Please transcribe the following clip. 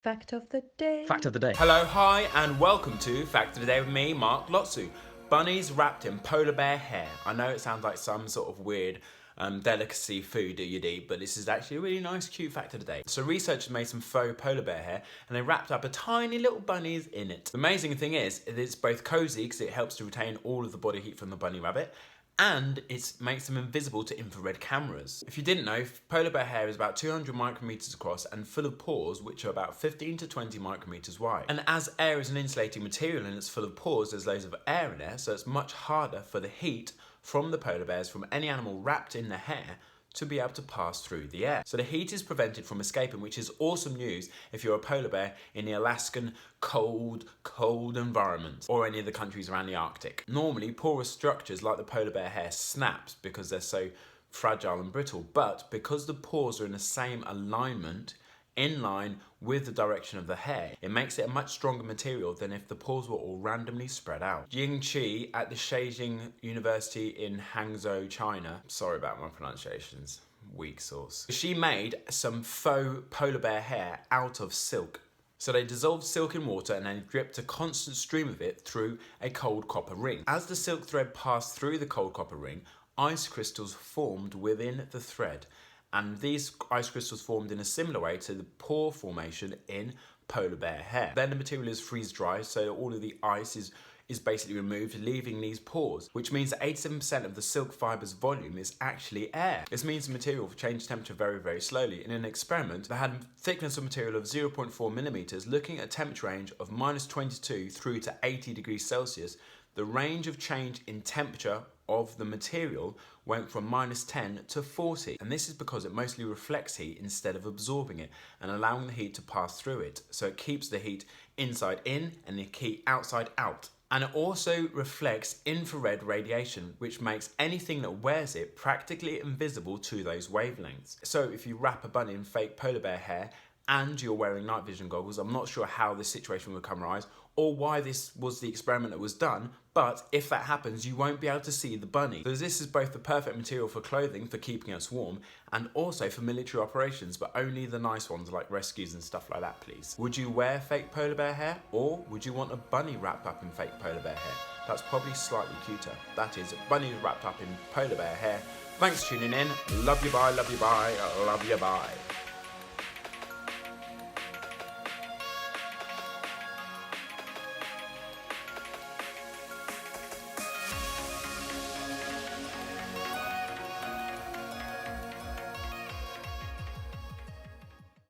Fact of the day. Fact of the day. Hello, hi, and welcome to Fact of the Day with me, Mark Lotsu. Bunnies wrapped in polar bear hair. I know it sounds like some sort of weird delicacy food that you'd eat, but this is actually a really nice, cute fact of the day. So researchers made some faux polar bear hair and they wrapped up a tiny little bunnies in it. The amazing thing is, it's both cozy because it helps to retain all of the body heat from the bunny rabbit, and it makes them invisible to infrared cameras. If you didn't know, polar bear hair is about 200 micrometers across and full of pores, which are about 15 to 20 micrometers wide. And as air is an insulating material and it's full of pores, there's loads of air in there, so it's much harder for the heat from the polar bears, from any animal wrapped in the hair, to be able to pass through the air. So the heat is prevented from escaping, which is awesome news if you're a polar bear in the Alaskan cold environment, or any of the countries around the Arctic. Normally, porous structures like the polar bear hair snaps because they're so fragile and brittle, but because the pores are in the same alignment, in line with the direction of the hair, it makes it a much stronger material than if the pores were all randomly spread out. Ying Qi at the Beijing University in Hangzhou, China, sorry about my pronunciations, weak sauce. She made some faux polar bear hair out of silk. So they dissolved silk in water and then dripped a constant stream of it through a cold copper ring. As the silk thread passed through the cold copper ring, ice crystals formed within the thread. And these ice crystals formed in a similar way to the pore formation in polar bear hair. Then the material is freeze dry, so all of the ice is basically removed, leaving these pores, which means that 87% of the silk fiber's volume is actually air. This means the material changes temperature very, very slowly. In an experiment, they had a thickness of material of 0.4 millimeters, looking at a temperature range of -22 through to 80 degrees Celsius. The range of change in temperature of the material went from -10 to 40, and this is because it mostly reflects heat instead of absorbing it and allowing the heat to pass through it. So it keeps the heat inside in and the heat outside out. And it also reflects infrared radiation, which makes anything that wears it practically invisible to those wavelengths. So if you wrap a bunny in fake polar bear hair and you're wearing night vision goggles, I'm not sure how this situation would come arise or why this was the experiment that was done, but if that happens, you won't be able to see the bunny. So this is both the perfect material for clothing, for keeping us warm, and also for military operations, but only the nice ones like rescues and stuff like that, please. Would you wear fake polar bear hair, or would you want a bunny wrapped up in fake polar bear hair? That's probably slightly cuter. That is, bunnies wrapped up in polar bear hair. Thanks for tuning in. Love you, bye, love you, bye, love you, bye.